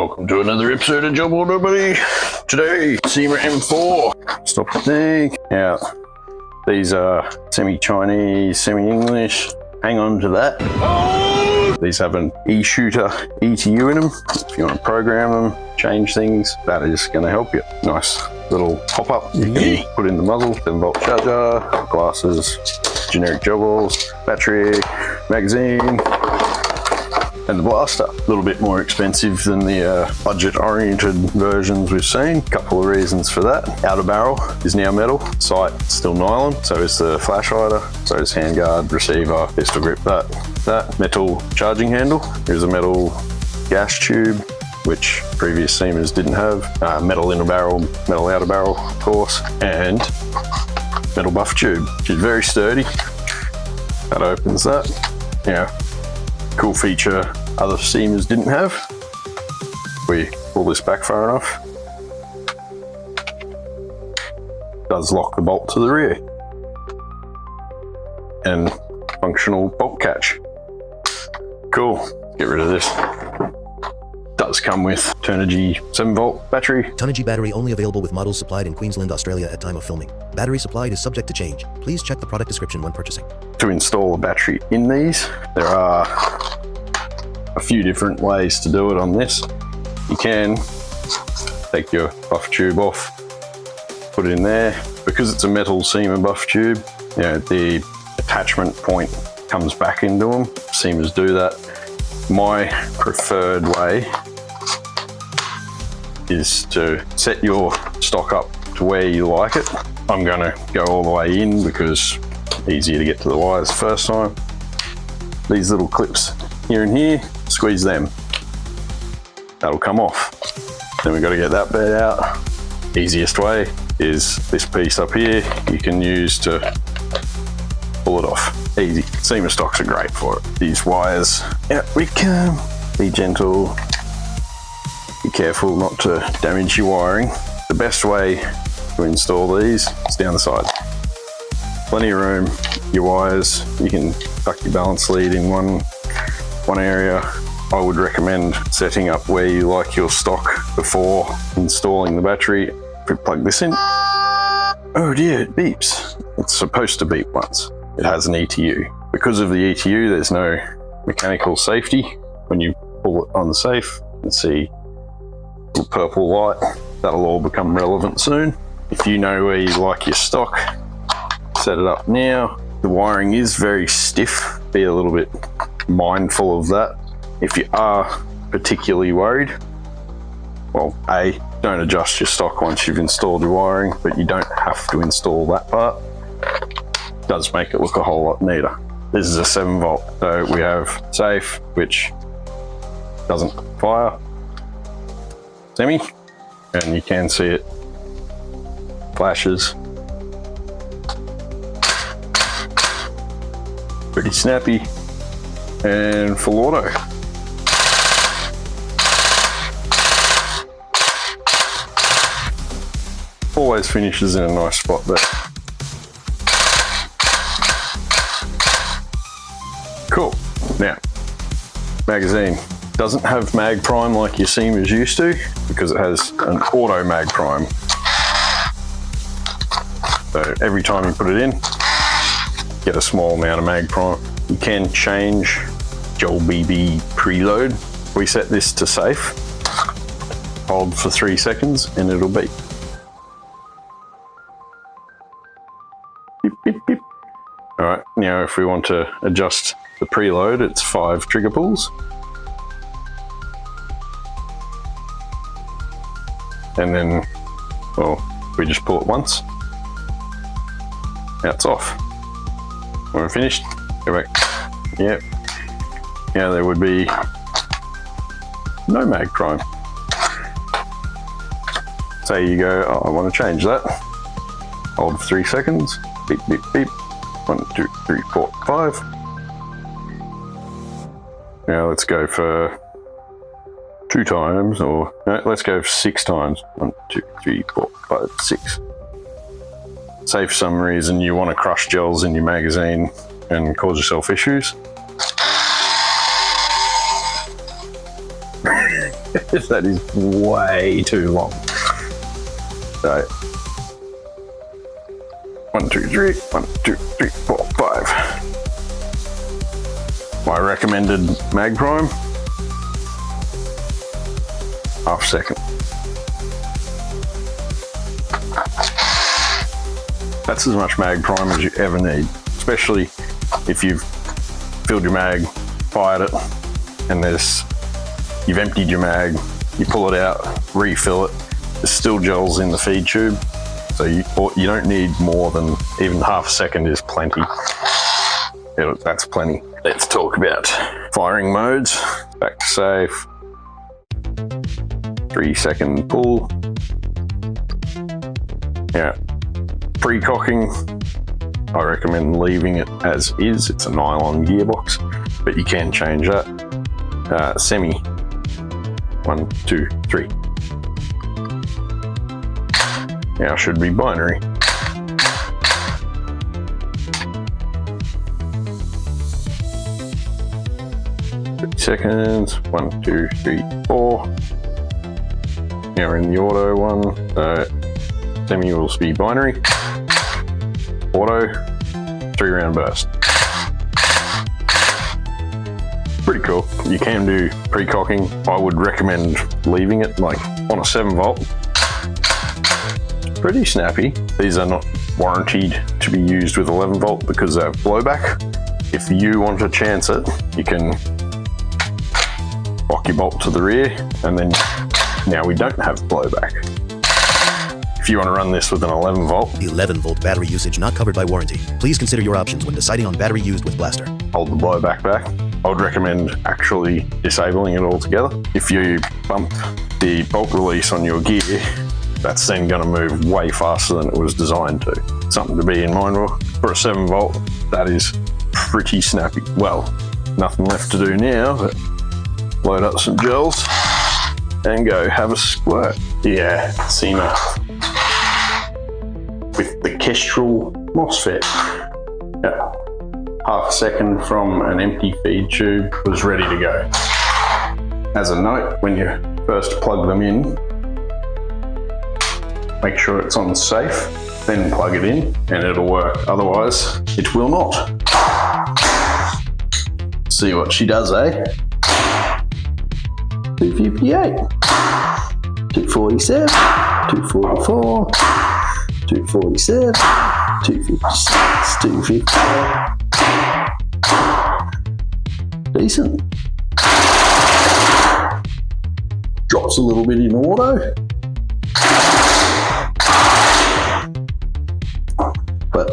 Welcome to another episode of Job Order, buddy. Today, CYMA M4. Stop the thing. Now, these are semi-Chinese, semi-English. Hang on to that. Oh! These have an eshooter ETU in them. If you want to program them, change things, that is going to help you. Nice little pop-up. You can put in the muzzle, 7-volt charger, glasses, generic job balls, battery, magazine, and the blaster. A little bit more expensive than the budget-oriented versions we've seen. Couple of reasons for that. Outer barrel is now metal, sight still nylon, so is the flash hider, so is handguard, receiver, pistol grip, that metal charging handle. Here's a metal gas tube, which previous CYMAs didn't have. Metal inner barrel, metal outer barrel, of course, and metal buff tube, which is very sturdy. That opens that. Yeah. Cool feature other CYMAs didn't have. We pull this back far enough. Does lock the bolt to the rear. And functional bolt catch. Cool. Get rid of this. Does come with Turnigy 7-volt battery. Turnigy battery only available with models supplied in Queensland, Australia at time of filming. Battery supplied is subject to change. Please check the product description when purchasing. To install a battery in these, there are a few different ways to do it on this. You can take your buff tube off, put it in there. Because it's a metal CYMA buff tube, you know, the attachment point comes back into them. CYMAs do that. My preferred way is to set your stock up to where you like it. I'm gonna go all the way in because it's easier to get to the wires the first time. These little clips here and here, squeeze them. That'll come off. Then we've got to get that bit out. Easiest way is this piece up here you can use to pull it off. Easy. CYMA stocks are great for it. These wires, out we come. Be gentle. Be careful not to damage your wiring. The best way to install these is down the side. Plenty of room. Your wires, you can tuck your balance lead in one area. I would recommend setting up where you like your stock before installing the battery. If we plug this in, oh dear, it beeps. It's supposed to beep once. It has an ETU. Because of the ETU, there's no mechanical safety. When you pull it on the safe, you can see a little purple light. That'll all become relevant soon. If you know where you like your stock, set it up now. The wiring is very stiff. Be a little bit mindful of that. If you are particularly worried, well, A, don't adjust your stock once you've installed your wiring, but you don't have to install that part. It does make it look a whole lot neater. This is a 7-volt, so we have safe, which doesn't fire, semi, and you can see it flashes. Pretty snappy, and full auto. Always finishes in a nice spot there. Cool. Now, magazine doesn't have mag prime like your CYMAs used to because it has an auto mag prime. So every time you put it in, get a small amount of mag prime. You can change Joel BB preload. We set this to safe. Hold for 3 seconds and it'll beep. Beep, beep, beep. All right, now if we want to adjust the preload, it's 5 trigger pulls. And then, well, we just pull it once. Now it's off. When we're finished, go back. Yep. Now there would be no mag prime. Say you go, oh, I want to change that. Hold for 3 seconds. Beep, beep, beep. 1, 2, 3, 4, 5. Now let's go for 2 times, or no, let's go for 6 times. 1, 2, 3, 4, 5, 6. Say for some reason you want to crush gels in your magazine and cause yourself issues. That is way too long. So 1, 2, 3, 1, 2, 3, 4, 5. My recommended mag prime, half second. That's as much mag prime as you ever need, especially if you've filled your mag, fired it, and you've emptied your mag, you pull it out, refill it, there's still gels in the feed tube, so you don't need more than even half a second is plenty. That's plenty. Let's talk about firing modes. Back to safe. 3-second pull. Yeah. Pre-cocking, I recommend leaving it as is. It's a nylon gearbox, but you can change that. Semi, 1, 2, 3. Now should be binary. Seconds, 1, 2, 3, 4. Now we're in the auto one, so semi will be binary. Auto, 3-round burst. Pretty cool. You can do pre-cocking. I would recommend leaving it like on a 7-volt. Pretty snappy. These are not warranted to be used with 11-volt because they have blowback. If you want to chance it, you can lock your bolt to the rear, and then now we don't have blowback. If you want to run this with an 11-volt, The 11-volt battery usage not covered by warranty. Please consider your options when deciding on battery used with blaster. hold the blowback back. I would recommend actually disabling it altogether. If you bump the bolt release on your gear, that's then going to move way faster than it was designed to. Something to be in mind for a 7-volt, that is pretty snappy. Well, nothing left to do now, but load up some gels and go have a squirt. Yeah, CYMA with the kestrel MOSFET. Yeah. Half a second from an empty feed tube was ready to go. As a note, when you first plug them in, make sure it's on safe, then plug it in and it'll work. Otherwise, it will not. See what she does, eh? 258, 247, 244, 247, 256, 258. Decent. Drops a little bit in auto. But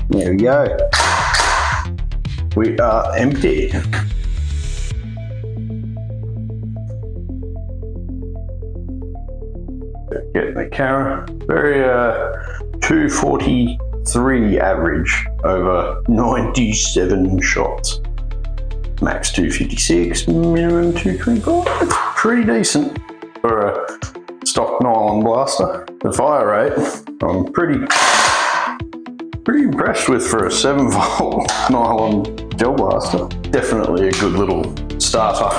there we go. We are empty. Get the camera. Very 243 average over 97 shots. Max 256, minimum 225. Pretty decent for a stock nylon blaster. The fire rate, I'm pretty impressed with for a 7-volt nylon gel blaster. Definitely a good little starter.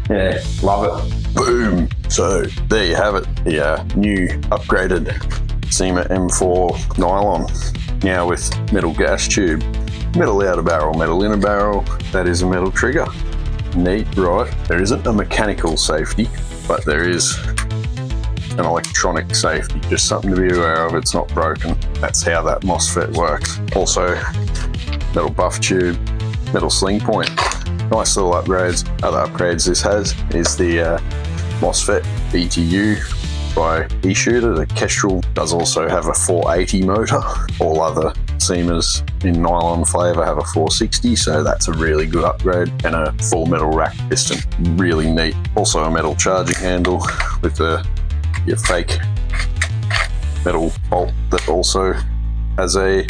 Yeah, love it. Boom. So there you have it. The new upgraded CYMA M4 nylon. Now with metal gas tube, metal outer barrel, metal inner barrel. That is a metal trigger. Neat, right? There isn't a mechanical safety, but there is an electronic safety. Just something to be aware of. It's not broken. That's how that MOSFET works. Also, metal buff tube, metal sling point. Nice little upgrades. Other upgrades this has is the MOSFET BTU by eshooter. The Kestrel does also have a 480 motor. All other CYMAs in nylon flavour have a 460, so that's a really good upgrade. And a full metal rack piston. Really neat. Also a metal charging handle with your fake metal bolt that also has a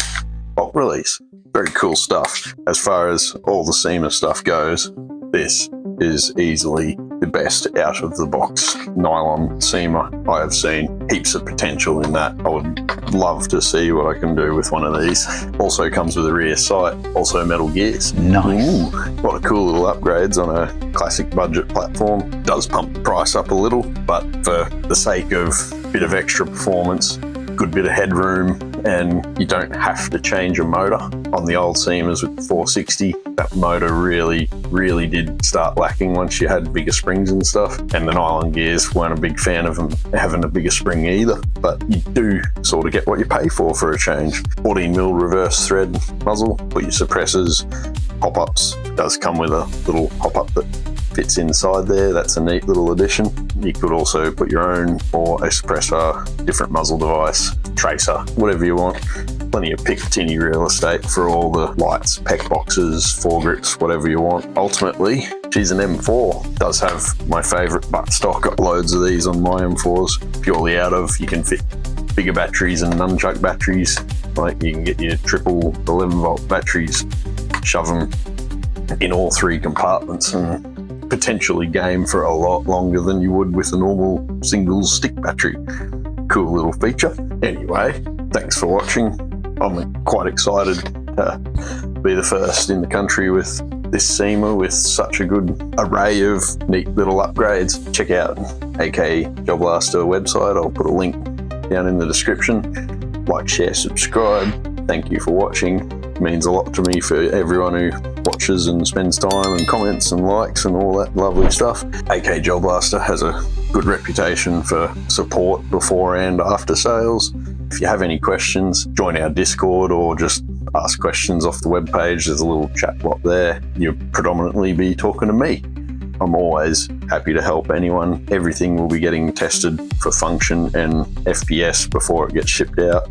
bolt release. Very cool stuff. As far as all the CYMA stuff goes, this is easily the best out of the box nylon CYMA. I have seen heaps of potential in that. I would love to see what I can do with one of these. Also comes with a rear sight, also metal gears. Nice. Ooh, a lot of cool little upgrades on a classic budget platform. Does pump the price up a little, but for the sake of a bit of extra performance, good bit of headroom, and you don't have to change a motor. On the old CYMAs with the 460, that motor really did start lacking once you had bigger springs and stuff, and the nylon gears weren't a big fan of them having a bigger spring either, but you do sort of get what you pay for a change. 14mm reverse thread muzzle, put your suppressors, pop-ups. It does come with a little pop-up that fits inside there. That's a neat little addition. You could also put your own, or a suppressor, different muzzle device, tracer, whatever you want. Plenty of Picatinny real estate for all the lights, pec boxes, foregrips, whatever you want. Ultimately, she's an M4. Does have my favourite buttstock. Got loads of these on my M4s, purely out of, you can fit bigger batteries and nunchuck batteries. Like you can get your triple 11-volt batteries, shove them in all 3 compartments, and potentially game for a lot longer than you would with a normal single stick battery. Cool little feature. Anyway, thanks for watching. I'm quite excited to be the first in the country with this CYMA with such a good array of neat little upgrades. Check out AK Job Blaster website. I'll put a link down in the description. Like, share, subscribe. Thank you for watching. It means a lot to me for everyone who watches and spends time and comments and likes and all that lovely stuff. AK Job Blaster has a good reputation for support before and after sales. If you have any questions, join our Discord or just ask questions off the webpage. There's a little chat bot there. You'll predominantly be talking to me. I'm always happy to help anyone. Everything will be getting tested for function and FPS before it gets shipped out.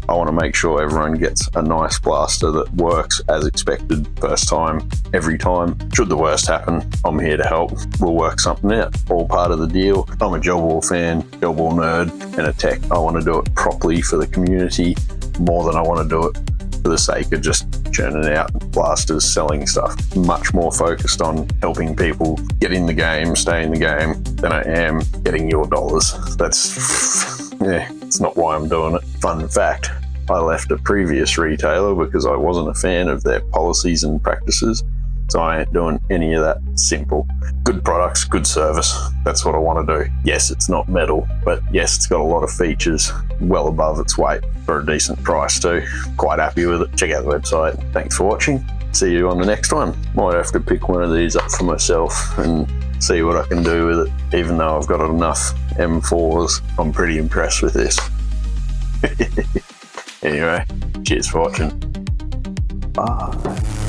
I want to make sure everyone gets a nice blaster that works as expected first time, every time. Should the worst happen, I'm here to help. We'll work something out, all part of the deal. I'm a job wall fan, job wall nerd, and a tech. I want to do it properly for the community more than I want to do it for the sake of just churning out blasters, selling stuff. Much more focused on helping people get in the game, stay in the game, than I am getting your dollars. That's, yeah, it's not why I'm doing it. Fun fact, I left a previous retailer because I wasn't a fan of their policies and practices. So I ain't doing any of that. Simple. Good products, good service. That's what I want to do. Yes, it's not metal, but yes, it's got a lot of features well above its weight for a decent price too. Quite happy with it. Check out the website. Thanks for watching. See you on the next one. Might have to pick one of these up for myself and see what I can do with it. Even though I've got enough M4s, I'm pretty impressed with this. Anyway, cheers for watching. Bye.